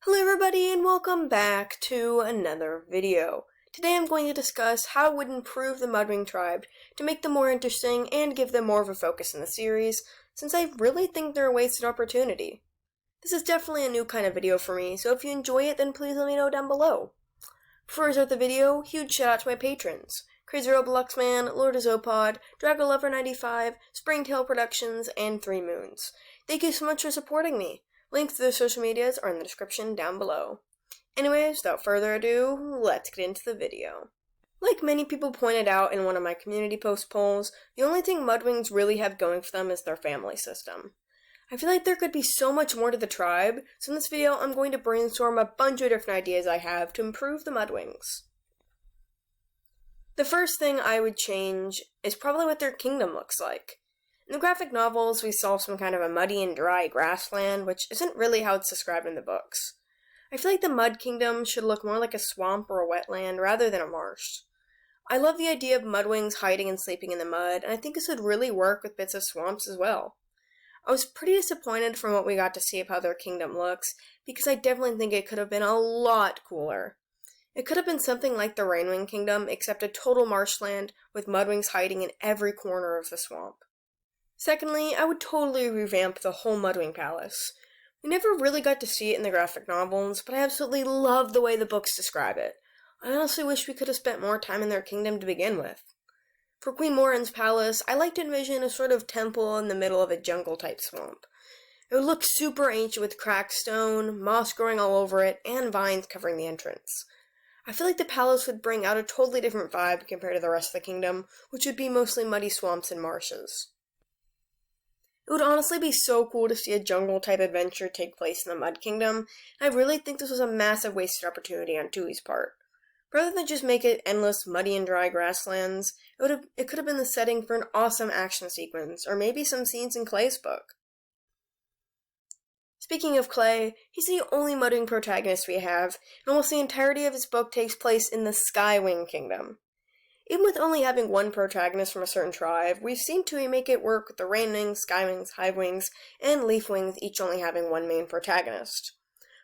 Hello everybody and welcome back to another video. Today I'm going to discuss how I would improve the MudWing tribe to make them more interesting and give them more of a focus in the series, since I really think they're a wasted opportunity. This is definitely a new kind of video for me, so if you enjoy it then please let me know down below. Before I start the video, huge shout out to my patrons. Crazy Roblox Man, LordIsopod, DragoLover95, Springtail Productions, and 3 Moons. Thank you so much for supporting me. Links to their social medias are in the description down below. Anyways, without further ado, let's get into the video. Like many people pointed out in one of my community post polls, the only thing MudWings really have going for them is their family system. I feel like there could be so much more to the tribe, so in this video I'm going to brainstorm a bunch of different ideas I have to improve the MudWings. The first thing I would change is probably what their kingdom looks like. In the graphic novels, we saw some kind of a muddy and dry grassland, which isn't really how it's described in the books. I feel like the Mud Kingdom should look more like a swamp or a wetland rather than a marsh. I love the idea of MudWings hiding and sleeping in the mud, and I think this would really work with bits of swamps as well. I was pretty disappointed from what we got to see of how their kingdom looks, because I definitely think it could have been a lot cooler. It could have been something like the Rainwing Kingdom, except a total marshland with MudWings hiding in every corner of the swamp. Secondly, I would totally revamp the whole MudWing Palace. We never really got to see it in the graphic novels, but I absolutely love the way the books describe it. I honestly wish we could have spent more time in their kingdom to begin with. For Queen Moorhen's palace, I like to envision a sort of temple in the middle of a jungle-type swamp. It would look super ancient with cracked stone, moss growing all over it, and vines covering the entrance. I feel like the palace would bring out a totally different vibe compared to the rest of the kingdom, which would be mostly muddy swamps and marshes. It would honestly be so cool to see a jungle-type adventure take place in the Mud Kingdom, and I really think this was a massive wasted opportunity on Tui's part. Rather than just make it endless muddy and dry grasslands, it could have been the setting for an awesome action sequence, or maybe some scenes in Clay's book. Speaking of Clay, he's the only MudWing protagonist we have, and almost the entirety of his book takes place in the Skywing Kingdom. Even with only having one protagonist from a certain tribe, we've seen Tui make it work with the Rainwings, Skywings, Hivewings, and Leafwings each only having one main protagonist.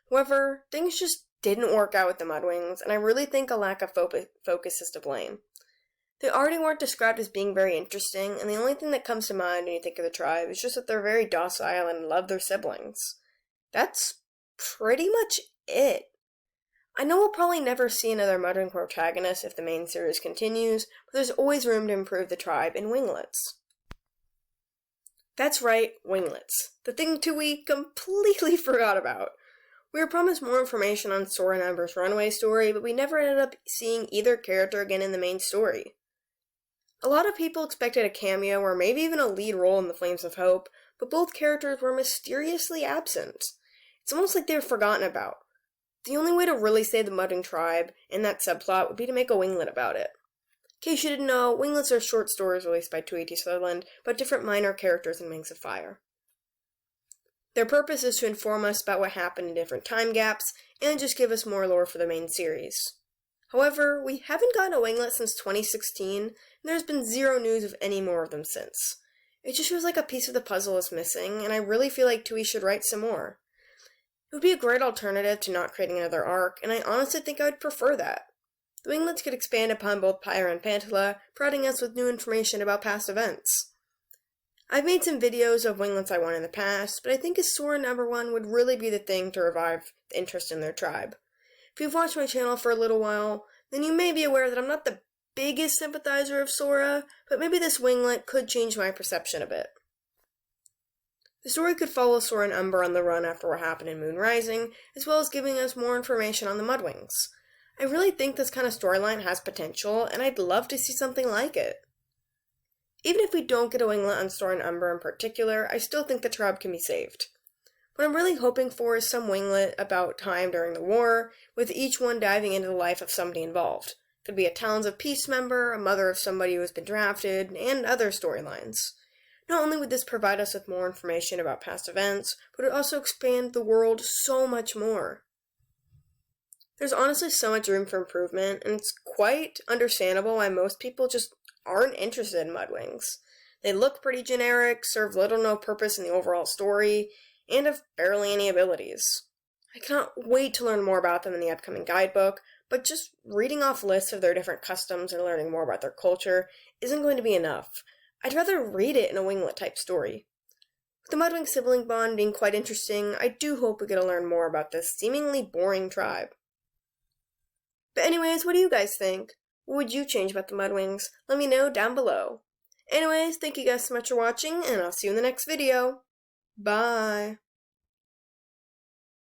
However, things just didn't work out with the MudWings, and I really think a lack of focus is to blame. They already weren't described as being very interesting, and the only thing that comes to mind when you think of the tribe is just that they're very docile and love their siblings. That's pretty much it. I know we'll probably never see another MudWing protagonist if the main series continues, but there's always room to improve the tribe in Winglets. That's right, Winglets. The thing Tui completely forgot about. We were promised more information on Sora and Amber's runaway story, but we never ended up seeing either character again in the main story. A lot of people expected a cameo or maybe even a lead role in the Flames of Hope, but both characters were mysteriously absent. It's almost like they were forgotten about. The only way to really save the MudWing tribe in that subplot would be to make a winglet about it. In case you didn't know, winglets are short stories released by Tui T Sutherland about different minor characters in Wings of Fire. Their purpose is to inform us about what happened in different time gaps, and just give us more lore for the main series. However, we haven't gotten a winglet since 2016, and there's been zero news of any more of them since. It just feels like a piece of the puzzle is missing, and I really feel like Tui should write some more. It would be a great alternative to not creating another arc, and I honestly think I would prefer that. The winglets could expand upon both Pyra and Pantala, providing us with new information about past events. I've made some videos of winglets I want in the past, but I think a Sora #1 would really be the thing to revive the interest in their tribe. If you've watched my channel for a little while, then you may be aware that I'm not the biggest sympathizer of Sora, but maybe this winglet could change my perception a bit. The story could follow Sora and Umber on the run after what happened in Moon Rising, as well as giving us more information on the MudWings. I really think this kind of storyline has potential, and I'd love to see something like it. Even if we don't get a winglet on Sora and Umber in particular, I still think the tribe can be saved. What I'm really hoping for is some winglet about time during the war, with each one diving into the life of somebody involved. Could be a Talons of Peace member, a mother of somebody who has been drafted, and other storylines. Not only would this provide us with more information about past events, but it would also expand the world so much more. There's honestly so much room for improvement, and it's quite understandable why most people just aren't interested in MudWings. They look pretty generic, serve little or no purpose in the overall story, and have barely any abilities. I cannot wait to learn more about them in the upcoming guidebook, but just reading off lists of their different customs and learning more about their culture isn't going to be enough. I'd rather read it in a Winglet type story. With the MudWing sibling bond being quite interesting, I do hope we get to learn more about this seemingly boring tribe. But anyways, what do you guys think? What would you change about the MudWings? Let me know down below. Anyways, thank you guys so much for watching, and I'll see you in the next video. Bye!